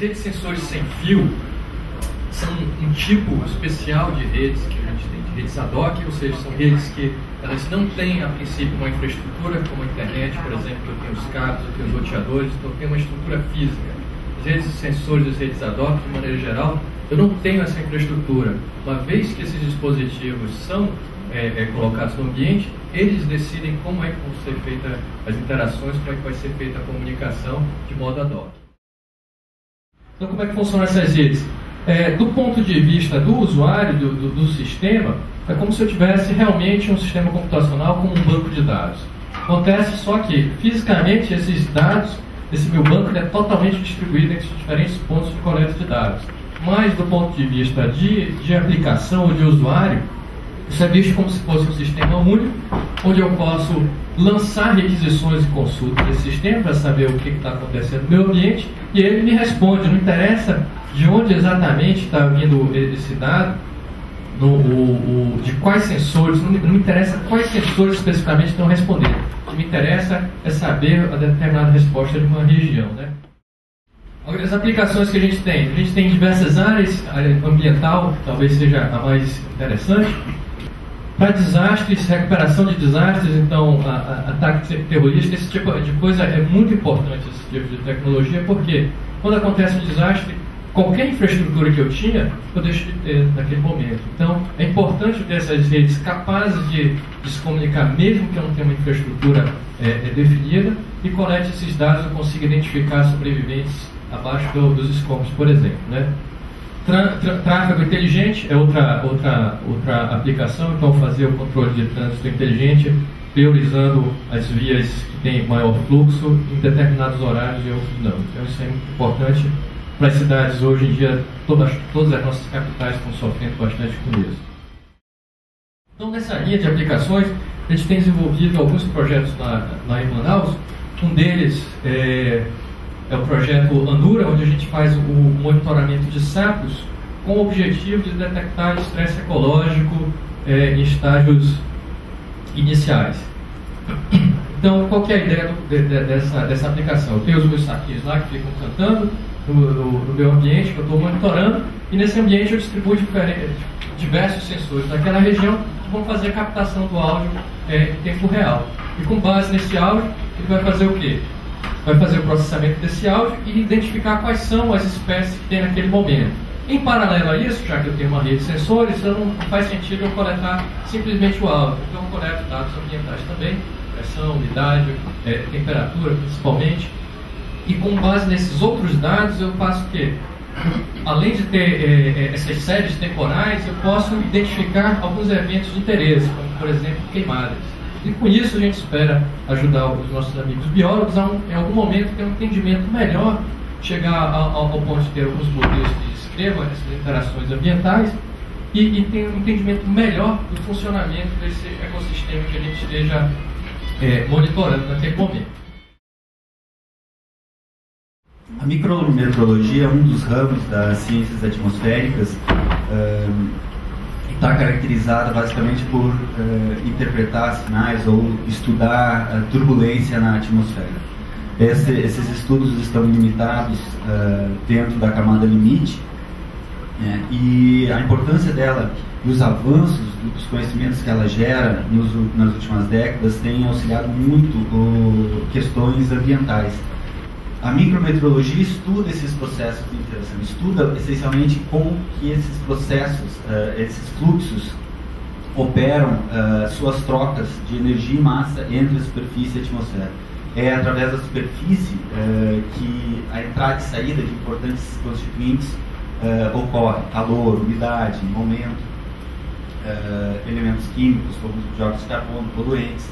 redes sensores sem fio são um tipo especial de redes que a gente tem, de redes ad hoc, ou seja, são redes que elas não têm, a princípio, uma infraestrutura como a internet, por exemplo, que eu tenho os cabos, eu tenho os roteadores, então eu tenho uma estrutura física. As redes sensores e as redes ad hoc, de maneira geral, eu não tenho essa infraestrutura. Uma vez que esses dispositivos são colocados no ambiente, eles decidem como é que vão ser feitas as interações, como é que vai ser feita a comunicação de modo ad hoc. Então, como é que funcionam essas redes? Do ponto de vista do usuário, do sistema, é como se eu tivesse realmente um sistema computacional como um banco de dados. Acontece só que, fisicamente, esses dados, esse meu banco é totalmente distribuído entre os diferentes pontos de coleta de dados. Mas, do ponto de vista de aplicação ou de usuário, isso é visto como se fosse um sistema único, onde eu posso lançar requisições e consultas desse sistema para saber o que está acontecendo no meu ambiente, e ele me responde. Não interessa de onde exatamente está vindo esse dado, de quais sensores, não interessa quais sensores especificamente estão respondendo. O que me interessa é saber a determinada resposta de uma região, né? As aplicações que a gente tem diversas áreas. A área ambiental talvez seja a mais interessante. Para desastres, recuperação de desastres, então, ataque terrorista, esse tipo de coisa é muito importante, esse tipo de tecnologia, porque quando acontece um desastre, qualquer infraestrutura que eu tinha, eu deixo de ter naquele momento. Então, é importante ter essas redes capazes de se comunicar, mesmo que eu não tenha uma infraestrutura definida, e colete esses dados, eu consigo identificar sobreviventes abaixo dos escombros, por exemplo, né? Tráfego inteligente é outra aplicação, então fazer o controle de trânsito inteligente, priorizando as vias que têm maior fluxo em determinados horários e outros não. Então isso é muito importante para as cidades hoje em dia. Todas as nossas capitais estão sofrendo bastante com isso. Então, nessa linha de aplicações, a gente tem desenvolvido alguns projetos lá em Manaus. Um deles é o projeto Anura, onde a gente faz o monitoramento de sapos com o objetivo de detectar estresse ecológico em estágios iniciais. Então, qual que é a ideia dessa aplicação? Eu tenho os meus saquinhos lá que ficam cantando no meu ambiente, que eu estou monitorando, e nesse ambiente eu distribuo diversos sensores daquela região que vão fazer a captação do áudio em tempo real. E com base nesse áudio, ele vai fazer o quê? Vai fazer o processamento desse áudio e identificar quais são as espécies que tem naquele momento. Em paralelo a isso, já que eu tenho uma rede de sensores, não faz sentido eu coletar simplesmente o áudio. Então eu coleto dados ambientais também, pressão, umidade, temperatura principalmente. E com base nesses outros dados eu faço o quê? Além de ter essas séries temporais, eu posso identificar alguns eventos de interesse, como por exemplo queimadas. E com isso a gente espera ajudar os nossos amigos biólogos a, em algum momento, ter um entendimento melhor, chegar ao ponto de ter alguns modelos que descrevam essas interações ambientais e ter um entendimento melhor do funcionamento desse ecossistema que a gente esteja monitorando naquele momento. A micrometeorologia é um dos ramos das ciências atmosféricas. Está caracterizada basicamente por interpretar sinais ou estudar a turbulência na atmosfera. Esses estudos estão limitados dentro da camada limite, e a importância dela e os avanços dos conhecimentos que ela gera nas últimas décadas têm auxiliado muito questões ambientais. A micrometeorologia estuda esses processos de interação, estuda essencialmente como que esses processos, esses fluxos operam suas trocas de energia e massa entre a superfície e a atmosfera. É através da superfície que a entrada e saída de importantes constituintes ocorre: calor, umidade, momento, elementos químicos como dióxido de carbono, poluentes.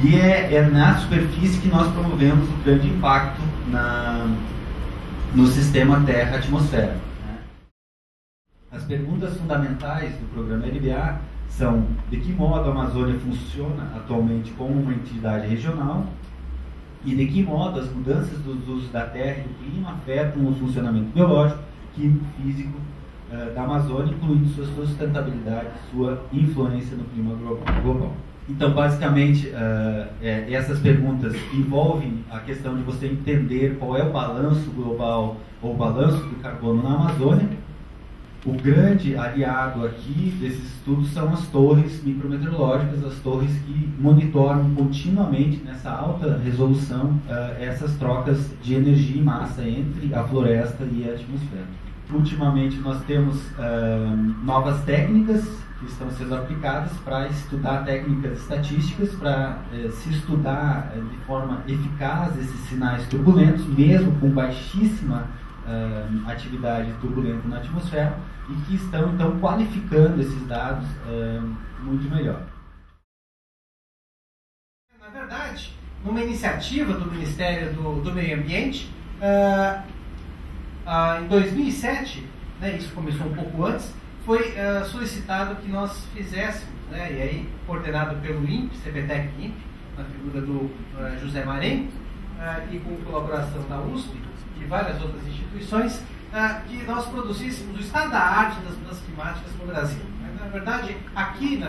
E é na superfície que nós promovemos o grande impacto no sistema Terra-atmosfera. As perguntas fundamentais do programa LBA são: de que modo a Amazônia funciona atualmente como uma entidade regional, e de que modo as mudanças dos usos da terra e do clima afetam o funcionamento biológico, químico, físico da Amazônia, incluindo sua sustentabilidade, sua influência no clima global. Então, basicamente, essas perguntas envolvem a questão de você entender qual é o balanço global ou o balanço do carbono na Amazônia. O grande aliado aqui desses estudos são as torres micrometeorológicas, as torres que monitoram continuamente, nessa alta resolução, essas trocas de energia e massa entre a floresta e a atmosfera. Ultimamente, nós temos novas técnicas que estão sendo aplicadas para estudar técnicas estatísticas, para se estudar de forma eficaz esses sinais turbulentos, mesmo com baixíssima atividade turbulenta na atmosfera, e que estão, então, qualificando esses dados muito melhor. Na verdade, numa iniciativa do Ministério do Meio Ambiente, em 2007, né, isso começou um pouco antes, foi solicitado que nós fizéssemos, né, e aí coordenado pelo INPE, CPTEC-INPE, na figura do José Marém, e com colaboração da USP e várias outras instituições, que nós produzíssemos o estado da arte das mudanças climáticas no Brasil. Na verdade, aqui,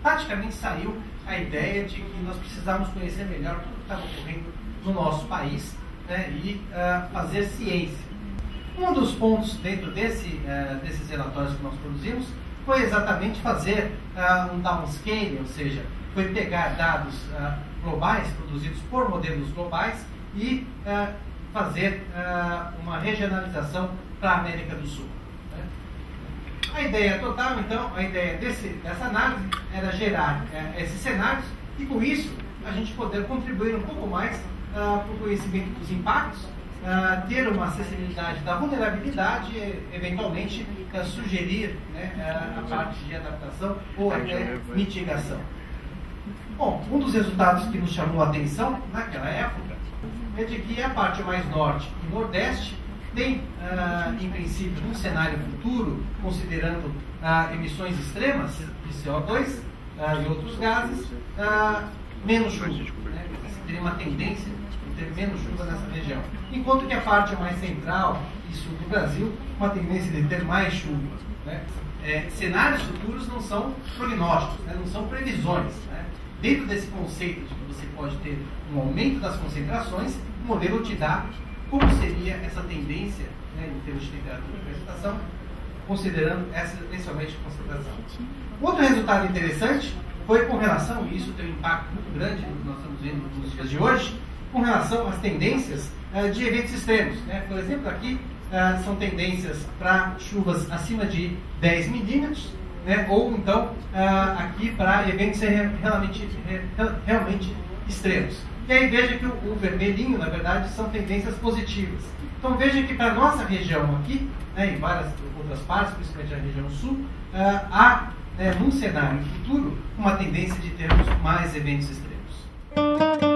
praticamente saiu a ideia de que nós precisávamos conhecer melhor tudo que estava ocorrendo no nosso país, né, e fazer ciência. Um dos pontos dentro desses relatórios que nós produzimos foi exatamente fazer um downscaling, ou seja, foi pegar dados globais, produzidos por modelos globais, e fazer uma regionalização para a América do Sul. Né? A ideia total, então, a ideia dessa análise era gerar esses cenários e, com isso, a gente poder contribuir um pouco mais para o conhecimento dos impactos, ter uma acessibilidade da vulnerabilidade e, eventualmente, sugerir, né, a parte de adaptação ou até mitigação. Bom, um dos resultados que nos chamou a atenção naquela época é de que a parte mais norte e nordeste tem, em princípio, um cenário futuro, considerando emissões extremas de CO2 e outros gases, menos chuva. Né? Teria uma tendência de ter menos chuva nessa região. Enquanto que a parte mais central e sul do Brasil, uma tendência de ter mais chuva. Né? Cenários futuros não são prognósticos, né? Não são previsões. Né? Dentro desse conceito de que você pode ter um aumento das concentrações, o modelo te dá como seria essa tendência, né, em termos de temperatura e precipitação, considerando essencialmente concentração. Outro resultado interessante foi com relação, e isso tem um impacto muito grande no que nós estamos vendo nos dias de hoje, com relação às tendências de eventos extremos. Né? Por exemplo, aqui são tendências para chuvas acima de 10 milímetros, né? Ou então aqui para eventos realmente extremos. E aí veja que o vermelhinho, na verdade, são tendências positivas. Então veja que para a nossa região aqui, né, em várias outras partes, principalmente a região sul, há, num cenário futuro, uma tendência de termos mais eventos extremos.